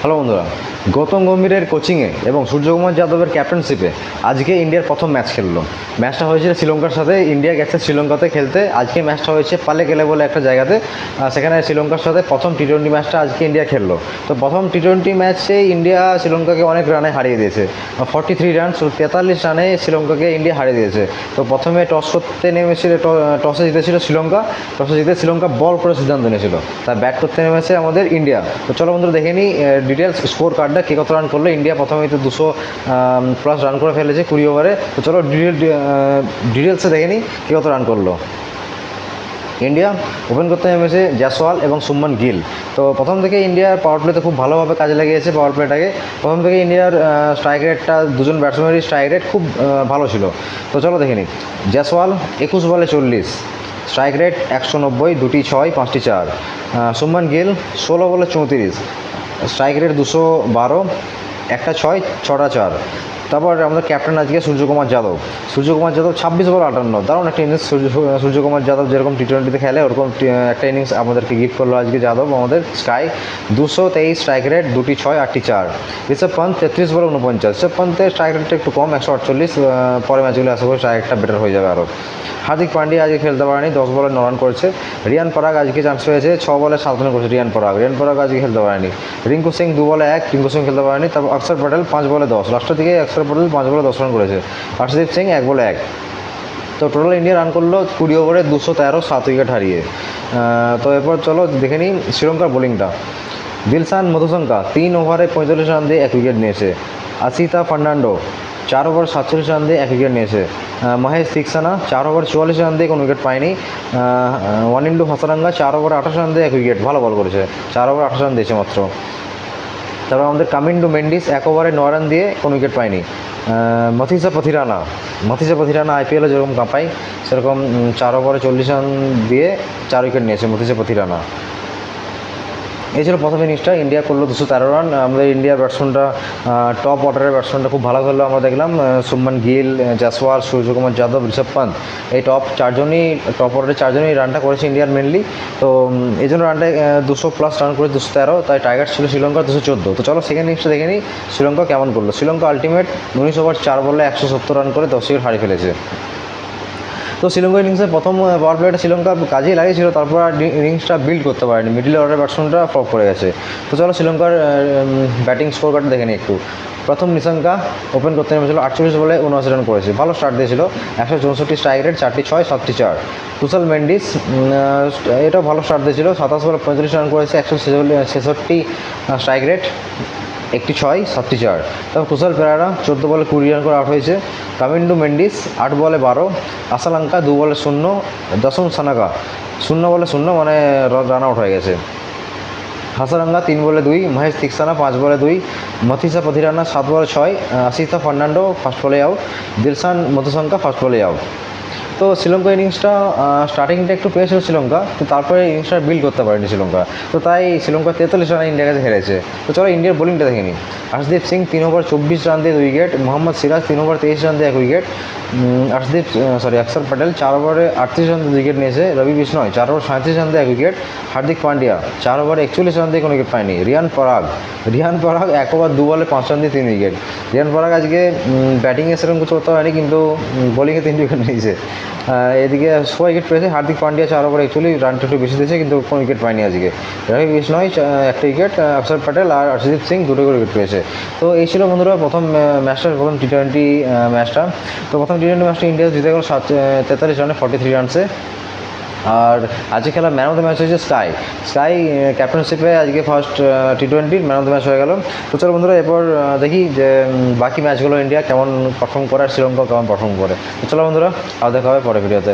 Hello বন্ধুরা, গৌতম গম্ভীরের কোচিংয়ে এবং সূর্যকুমার যাদবের ক্যাপ্টেনশিপে আজকে ইন্ডিয়ার প্রথম ম্যাচ খেললো। ম্যাচটা হয়েছিল শ্রীলঙ্কার সাথে। ইন্ডিয়া গেছে শ্রীলঙ্কাতে খেলতে। আজকে ম্যাচটা হয়েছে পালেকেলে বলে একটা জায়গাতে। সেখানে শ্রীলঙ্কার সাথে প্রথম টি-20 ম্যাচটা আজকে ইন্ডিয়া খেললো। তো প্রথম টি-20 ম্যাচে ইন্ডিয়া শ্রীলঙ্কাকে অনেক রানে হারিয়ে দিয়েছে। 43 রান, 43 রানে শ্রীলঙ্কাকে ইন্ডিয়া হারিয়ে দিয়েছে। তো প্রথমে টস করতে নেমেছিল, টসে জিতেছিল শ্রীলঙ্কা। টসে জিতে শ্রীলঙ্কা বল করে সিদ্ধান্ত নিয়েছিল, তা ব্যাট করতে নেমেছে আমাদের ইন্ডিয়া। তো চলো বন্ধুরা দেখে নিই ডিটেলস স্কোর কার্ডটা, কে কত রান করলো। ইন্ডিয়া প্রথমেই তো 200+ রান করে ফেলেছে 20 ওভারে। তো চলো ডিটেলসে দেখে নিই কে কত রান করলো। ইন্ডিয়া ওপেন করতে নেমেছে জয়সওয়াল এবং শুভমান গিল। তো প্রথম থেকে ইন্ডিয়ার পাওয়ার প্লেতে খুব ভালোভাবে কাজে লাগিয়েছে পাওয়ার প্লেটাকে। প্রথম থেকে ইন্ডিয়ার স্ট্রাইক রেটটা, দুজন ব্যাটসম্যানেরই স্ট্রাইক রেট খুব ভালো ছিল। তো চলো দেখে নিই। জয়সওয়াল 21 বলে 40, স্ট্রাইক রেট 190, 2টি 6, 5টি 4। শুভমান গিল 16 বলে 34, স্ট্রাইক রেট 212, একটা 6, 6টা 4। তারপর আমাদের ক্যাপ্টেন আজকে সূর্যকুমার যাদব। 26 বল 58, দারুণ একটা ইনিংস। সূর্যকুমার যাদব যেরকম টি-20তে খেলে ওরকম একটা ইনিংস আমাদেরকে গিফট করলো আজকে যাদব আমাদের স্কাই। 223 স্ট্রাইক রেট, 2টি 6, 8টি 4। ঋষভ পান্ত 33 বলে 49, ঋষভ পান্তের স্ট্রাইক রেটটা একটু কম, 148। পরে ম্যাচগুলো আশা করি স্ট্রাইক রেটটা বেটার হয়ে যাবে আরও। হার্দিক পান্ডিয়া আজকে খেলতে পারেনি, 10 বলে 9 রান করেছে। রিয়ান পরাগ আজকে চান্স পেয়েছে, 6 বলে 7 রান করেছে রিয়ান পরাগ আজকে খেলতে পারেনি। রিঙ্কু সিং 2 বলে 1, রিঙ্কু সিং খেলতে পারেনি। তারপর অক্ষর প্যাটেল 5 বলে 10, লাস্টের দিকে অক্ষর প্যাটেল 5 বলে 10 রান করেছে। হর্ষদীপ সিং 1 বলে 1। তো টোটাল ইন্ডিয়া রান করলো 20 ওভারে 213, 7 উইকেট হারিয়ে। তো এরপর চলো দেখে নিই শ্রীলঙ্কার বোলিংটা। দিলশান মধুশঙ্কা 3 ওভারে 45 রান দিয়ে 1 উইকেট নিয়েছে। আসিতা ফার্নান্ডো 4 ওভার 47 রান দিয়ে 1 উইকেট নিয়েছে। মহেশ তিক্সানা 4 ওভার 44 রান দিয়ে কোনো উইকেট পায়নি। ওয়ানিন্ডু হাসারাঙ্গা 4 ওভার 28 রান দিয়ে 1 উইকেট, ভালো বল করেছে, 4 ওভার 28 রান দিয়েছে মাত্র। তারপর আমাদের কামিন্ডু মেন্ডিস 1 ওভারে 9 রান দিয়ে কোনো উইকেট পায়নি। মথিসা পথিরানা আইপিএলে যেরকম কাঁপায় সেরকম 4 ওভারে 40 রান দিয়ে 4 উইকেট নিয়েছে মথিসা পথিরানা। এই ছিল প্রথম ইনিংসটা। ইন্ডিয়া করলো 213 রান। আমাদের ইন্ডিয়ার ব্যাটসম্যানরা, টপ অর্ডারের ব্যাটসম্যানরা খুব ভালো খেললো আমরা দেখলাম। শুভমান গিল, জয়সওয়াল, সূর্যকুমার যাদব, ঋষভ পান্ত, এই টপ অর্ডারের চারজনই রানটা করেছে ইন্ডিয়ার মেনলি। তো এই জন্য রানটা 200+ রান করে 213, তাই টার্গেট ছিল শ্রীলঙ্কার 214। তো চলো সেকেন্ড ইনিংসটা দেখে নিই শ্রীলঙ্কা কেমন করলো। শ্রীলঙ্কা আলটিমেট 19 ওভার 4 বলে 170 রান করে 10 উইকেট হারিয়ে ফেলেছে। তো শ্রীলঙ্কা ইনিংসের প্রথম পাওয়ার প্লেটা শ্রীলঙ্কা কাজেই লাগিয়েছিল, তারপর আর ইনিংসটা বিল্ড করতে পারেনি, মিডল অর্ডারের ব্যাটসম্যানটা ফ্লপ করে গেছে। তো চলো শ্রীলঙ্কার ব্যাটিং স্কোর কার্ডটা দেখে নিই একটু। প্রথম নিশাঙ্কা ওপেন করতে নেমেছিল, 48 বলে 79 রান করেছে, ভালো স্টার্ট দিয়েছিল। 164 স্ট্রাইক রেট, 4টি 6, 7টি 4। কুশল মেন্ডিস এটাও ভালো স্টার্ট দিয়েছিল, 27 বলে 35 রান করেছে, 166 স্ট্রাইক রেট, 1টি 6, 7টি 4। তারপর কুশল পেরারা 14 বলে 20 রান করে আউট হয়েছে। কামিন্ডু মেন্ডিস 8 বলে 12, আসালাঙ্কা 2 বলে 0, দশম সানাকা 0 বলে 0, মানে রান আউট হয়ে গেছে। হাসারাঙ্গা 3 বলে 2, মহেশ তিক্সানা 5 বলে 2, মথিসা পথিরানা 7 বলে 6, আসিতা ফার্নান্ডো ফার্স্ট বলে আউট, দিলশান মধুশঙ্কা ফার্স্ট বলে আউট। তো শ্রীলঙ্কা ইনিংসটা স্টার্টিংটা একটু পেয়েছিল শ্রীলঙ্কা, তো তারপরে ইনিংসটা বিল্ড করতে পারেনি শ্রীলঙ্কা। তো তাই শ্রীলঙ্কা 43 রানে ইন্ডিয়ার কাছে হেরেছে। তো চলো ইন্ডিয়ার বোলিংটা দেখে নিই। হর্ষদীপ সিং 3 ওভার 24 রান দিয়ে 2 wicket, Mohammad Siraj 3 over 23 run দিয়ে 1 উইকেট, অক্ষর প্যাটেল 4 ওভারে 38 রান দিয়ে 2 উইকেট নিয়েছে, রবি বিষ্ণয় 4 ওভার 37 রান দিয়ে 1 wicket, Hardik Pandya 4 over 41 run দিয়ে কোনো উইকেট পায়নি। রিয়ান পরাগ 1 ওভার 2 বলে 5 রান দিয়ে 3 উইকেট। রিয়ান পরাগ আজকে ব্যাটিংয়ে সেরকম কিছু করতে হয়নি, কিন্তু বোলিংয়ে 3 উইকেট নিয়েছে। এদিকে 6 উইকেট পেয়েছে হার্দিক পান্ডিয়া, 4 ওভার অ্যাকচুয়ালি রানটা একটু বেশি দিয়েছে, কিন্তু কোনো উইকেট পায়নি আজকে। রবি বিষ্ণয় 1টা উইকেট, অক্ষর প্যাটেল আর হর্ষদীপ সিং 2টো করে উইকেট পেয়েছে। তো এই ছিল বন্ধুরা প্রথম টি-20 ম্যাচটা। তো প্রথম টি-20 ম্যাচটা ইন্ডিয়া জিতে গেল 43 রানে 43 রানসে। আর আজকে খেলা ম্যান অফ দ্য ম্যাচ হয়েছে স্কাই ক্যাপ্টেনশিপে আজকে ফার্স্ট টি-20 ম্যান অফ দ্য ম্যাচ হয়ে গেল। তো চলো বন্ধুরা এরপর দেখি যে বাকি ম্যাচগুলো ইন্ডিয়া কেমন পারফর্ম করে আর শ্রীলঙ্কা কেমন পারফর্ম করে। তো চলো বন্ধুরা, আর দেখা হবে পরের ভিডিওতে।